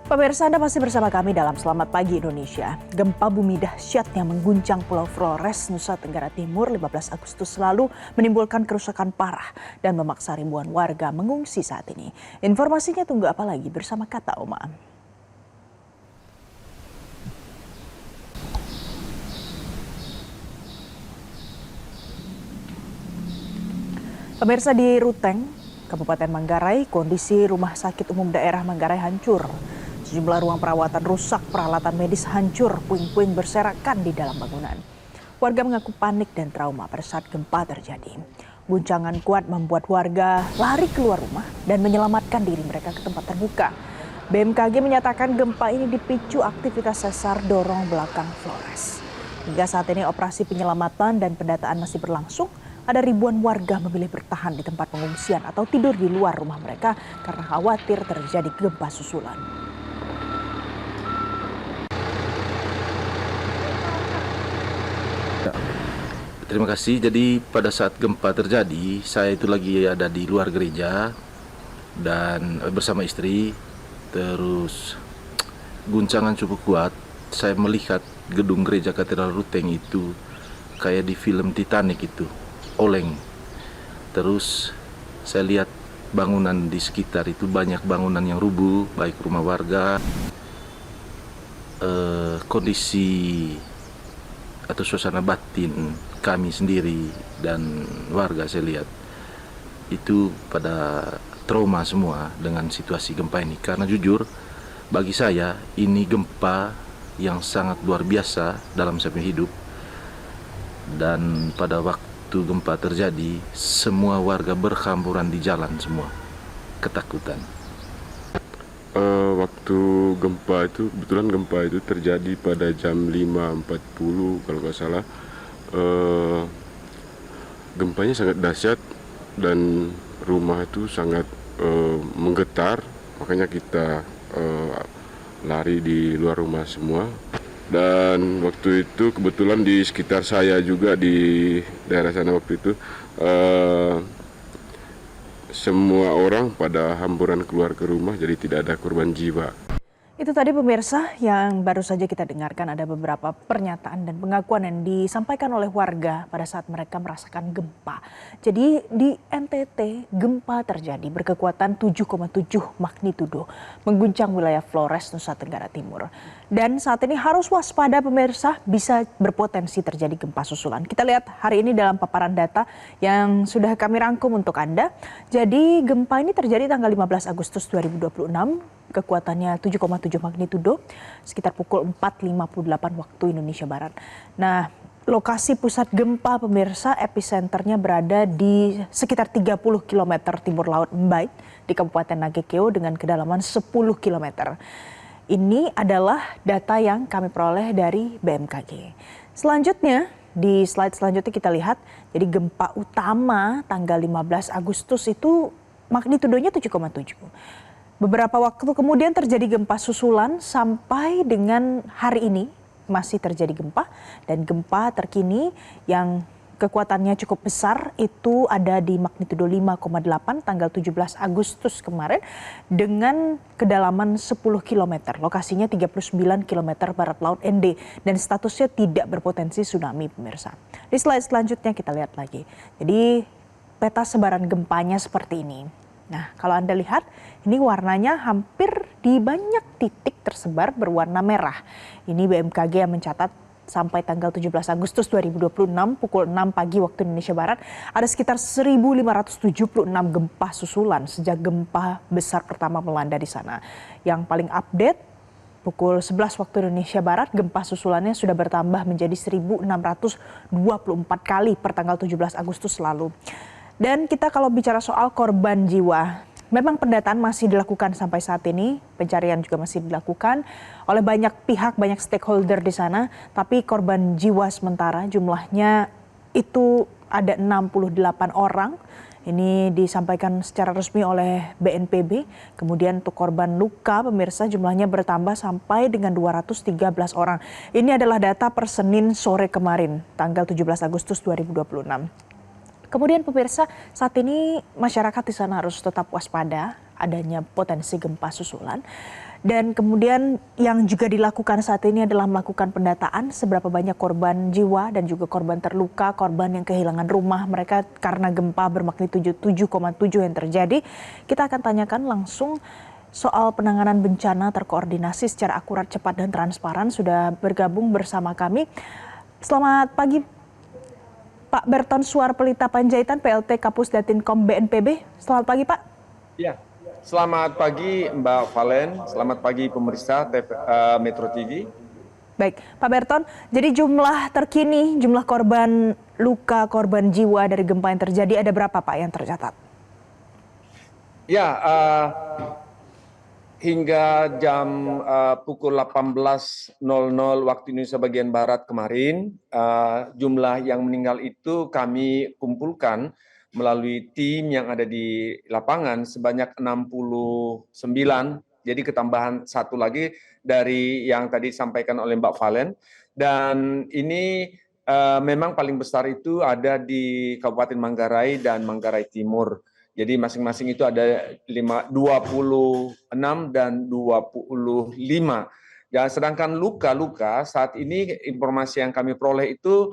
Pemirsa, Anda masih bersama kami dalam Selamat Pagi Indonesia. Gempa bumi dahsyat yang mengguncang Pulau Flores, Nusa Tenggara Timur 15 Agustus lalu menimbulkan kerusakan parah dan memaksa ribuan warga mengungsi saat ini. Informasinya tunggu apa lagi bersama Kata Oma. Pemirsa, di Ruteng, Kabupaten Manggarai, kondisi Rumah Sakit Umum Daerah Manggarai hancur. Sejumlah ruang perawatan rusak, peralatan medis hancur, puing-puing berserakan di dalam bangunan. Warga mengaku panik dan trauma pada saat gempa terjadi. Guncangan kuat membuat warga lari keluar rumah dan menyelamatkan diri mereka ke tempat terbuka. BMKG menyatakan gempa ini dipicu aktivitas sesar dorong belakang Flores. Hingga saat ini operasi penyelamatan dan pendataan masih berlangsung. Ada ribuan warga memilih bertahan di tempat pengungsian atau tidur di luar rumah mereka karena khawatir terjadi gempa susulan. Terima kasih. Jadi pada saat gempa terjadi, saya itu lagi ada di luar gereja dan bersama istri. Terus guncangan cukup kuat. Saya melihat gedung gereja Katedral Ruteng itu kayak di film Titanic itu, oleng. Terus saya lihat bangunan di sekitar itu banyak bangunan yang rubuh, baik rumah warga. Kondisi atau suasana batin kami sendiri dan warga saya lihat itu pada trauma semua dengan situasi gempa ini. Karena jujur bagi saya ini gempa yang sangat luar biasa dalam saya punya hidup. Dan pada waktu gempa terjadi semua warga berhamburan di jalan semua, ketakutan. Waktu gempa itu, kebetulan gempa itu terjadi pada jam 5.40 kalau nggak salah. Gempanya sangat dahsyat dan rumah itu sangat menggetar, makanya kita lari di luar rumah semua. Dan waktu itu kebetulan di sekitar saya juga di daerah sana waktu itu semua orang pada hamburan keluar ke rumah, jadi tidak ada korban jiwa. Itu tadi pemirsa yang baru saja kita dengarkan, ada beberapa pernyataan dan pengakuan yang disampaikan oleh warga pada saat mereka merasakan gempa. Jadi di NTT gempa terjadi berkekuatan 7,7 magnitudo mengguncang wilayah Flores, Nusa Tenggara Timur. Dan saat ini harus waspada pemirsa, bisa berpotensi terjadi gempa susulan. Kita lihat hari ini dalam paparan data yang sudah kami rangkum untuk Anda. Jadi gempa ini terjadi tanggal 15 Agustus 2026. Kekuatannya 7,7 magnitudo sekitar pukul 4.58 waktu Indonesia Barat. Nah, lokasi pusat gempa pemirsa epicenternya berada di sekitar 30 km timur laut Mbaik di Kabupaten Nagekeo dengan kedalaman 10 km. Ini adalah data yang kami peroleh dari BMKG. Selanjutnya, di slide selanjutnya kita lihat, jadi gempa utama tanggal 15 Agustus itu magnitudonya 7,7. Beberapa waktu kemudian terjadi gempa susulan sampai dengan hari ini masih terjadi gempa, dan gempa terkini yang kekuatannya cukup besar itu ada di magnitudo 5,8 tanggal 17 Agustus kemarin dengan kedalaman 10 km. Lokasinya 39 km barat laut ND dan statusnya tidak berpotensi tsunami pemirsa. Di slide selanjutnya kita lihat lagi. Jadi peta sebaran gempanya seperti ini. Nah, kalau Anda lihat, ini warnanya hampir di banyak titik tersebar berwarna merah. Ini BMKG yang mencatat sampai tanggal 17 Agustus 2026 pukul 6 pagi waktu Indonesia Barat, ada sekitar 1.576 gempa susulan sejak gempa besar pertama melanda di sana. Yang paling update, pukul 11 waktu Indonesia Barat, gempa susulannya sudah bertambah menjadi 1.624 kali per tanggal 17 Agustus lalu. Dan kita kalau bicara soal korban jiwa, memang pendataan masih dilakukan sampai saat ini, pencarian juga masih dilakukan oleh banyak pihak, banyak stakeholder di sana, tapi korban jiwa sementara jumlahnya itu ada 68 orang. Ini disampaikan secara resmi oleh BNPB. Kemudian untuk korban luka pemirsa jumlahnya bertambah sampai dengan 213 orang. Ini adalah data per Senin sore kemarin, tanggal 17 Agustus 2026. Kemudian pemirsa, saat ini masyarakat di sana harus tetap waspada adanya potensi gempa susulan. Dan kemudian yang juga dilakukan saat ini adalah melakukan pendataan seberapa banyak korban jiwa dan juga korban terluka, korban yang kehilangan rumah mereka karena gempa bermagnitudo 7,7 yang terjadi. Kita akan tanyakan langsung soal penanganan bencana terkoordinasi secara akurat, cepat, dan transparan. Sudah bergabung bersama kami. Selamat pagi Pak Berton Suar Pelita Panjaitan, PLT Kapus Datinkom BNPB. Selamat pagi Pak. Ya, selamat pagi Mbak Valen, selamat pagi pemirsa Metro TV. Baik, Pak Berton, jadi jumlah terkini, jumlah korban luka, korban jiwa dari gempa yang terjadi ada berapa Pak yang tercatat? Ya, hingga jam pukul 18.00 waktu Indonesia bagian Barat kemarin, jumlah yang meninggal itu kami kumpulkan melalui tim yang ada di lapangan sebanyak 69, jadi ketambahan satu lagi dari yang tadi disampaikan oleh Mbak Valen. Dan ini memang paling besar itu ada di Kabupaten Manggarai dan Manggarai Timur. Jadi masing-masing itu ada 26 dan 25. Ya, sedangkan luka-luka saat ini informasi yang kami peroleh itu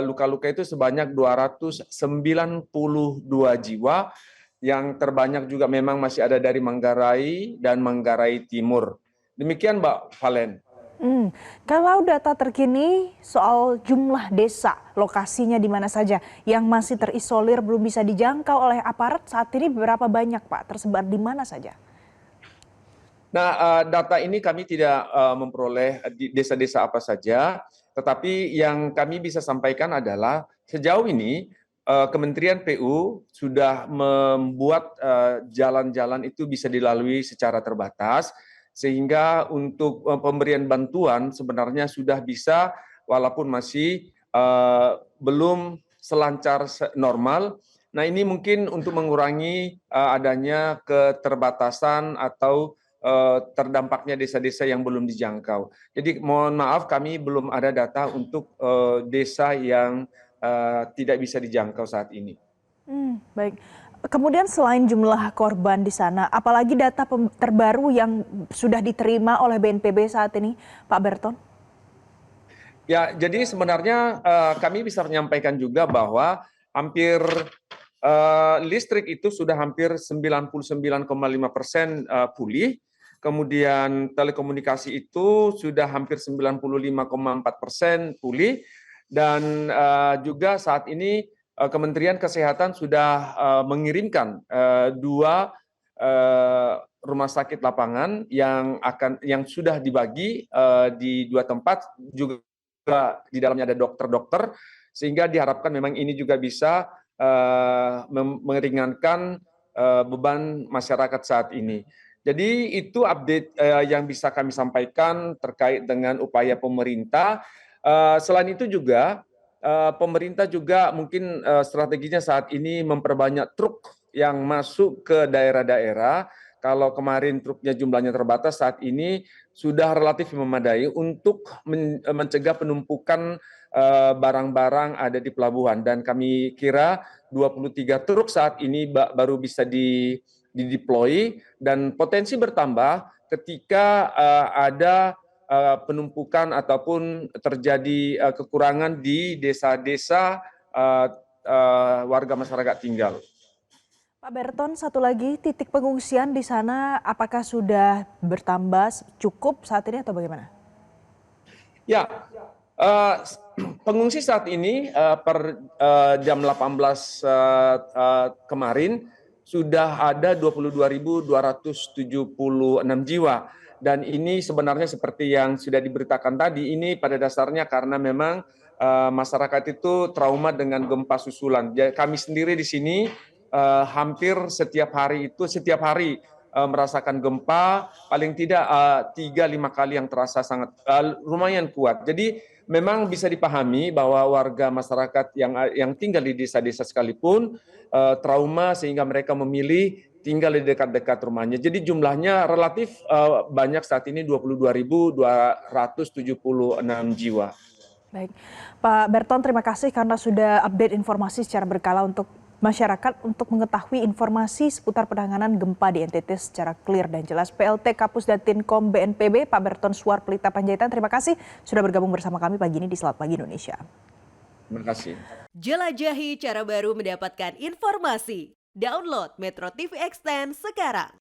luka-luka itu sebanyak 292 jiwa. Yang terbanyak juga memang masih ada dari Manggarai dan Manggarai Timur. Demikian Mbak Valen. Kalau data terkini soal jumlah desa, lokasinya di mana saja yang masih terisolir belum bisa dijangkau oleh aparat saat ini berapa banyak Pak? Tersebar di mana saja? Nah, data ini kami tidak memperoleh di desa-desa apa saja, tetapi yang kami bisa sampaikan adalah sejauh ini Kementerian PU sudah membuat jalan-jalan itu bisa dilalui secara terbatas, sehingga untuk pemberian bantuan sebenarnya sudah bisa walaupun masih belum selancar normal. Nah, ini mungkin untuk mengurangi adanya keterbatasan atau terdampaknya desa-desa yang belum dijangkau. Jadi mohon maaf kami belum ada data untuk desa yang tidak bisa dijangkau saat ini. Baik. Kemudian selain jumlah korban di sana, apalagi data terbaru yang sudah diterima oleh BNPB saat ini, Pak Berton? Ya, jadi sebenarnya kami bisa menyampaikan juga bahwa hampir listrik itu sudah hampir 99,5% pulih, kemudian telekomunikasi itu sudah hampir 95,4% pulih, dan juga saat ini Kementerian Kesehatan sudah mengirimkan 2 rumah sakit lapangan yang sudah dibagi di 2 tempat, juga di dalamnya ada dokter-dokter, sehingga diharapkan memang ini juga bisa meringankan beban masyarakat saat ini. Jadi itu update yang bisa kami sampaikan terkait dengan upaya pemerintah. Selain itu juga pemerintah juga mungkin strateginya saat ini memperbanyak truk yang masuk ke daerah-daerah. Kalau kemarin truknya jumlahnya terbatas, saat ini sudah relatif memadai untuk mencegah penumpukan barang-barang ada di pelabuhan. Dan kami kira 23 truk saat ini baru bisa dideploy, dan potensi bertambah ketika ada penumpukan ataupun terjadi kekurangan di desa-desa warga masyarakat tinggal. Pak Berton, satu lagi, titik pengungsian di sana apakah sudah bertambah cukup saat ini atau bagaimana? Ya, pengungsi saat ini per jam 18 kemarin sudah ada 22.276 jiwa. Dan ini sebenarnya seperti yang sudah diberitakan tadi, ini pada dasarnya karena memang masyarakat itu trauma dengan gempa susulan. Kami sendiri di sini hampir setiap hari merasakan gempa, paling tidak 3-5 kali yang terasa sangat lumayan kuat. Jadi memang bisa dipahami bahwa warga masyarakat yang tinggal di desa-desa sekalipun trauma sehingga mereka memilih tinggal di dekat-dekat rumahnya. Jadi jumlahnya relatif banyak saat ini, 22.276 jiwa. Baik, Pak Berton, terima kasih karena sudah update informasi secara berkala untuk masyarakat untuk mengetahui informasi seputar penanganan gempa di NTT secara clear dan jelas. PLT Kapus Datinkom BNPB, Pak Berton Suar Pelita Panjaitan, terima kasih sudah bergabung bersama kami pagi ini di Selamat Pagi Indonesia. Terima kasih. Jelajahi cara baru mendapatkan informasi. Download Metro TV Extend sekarang.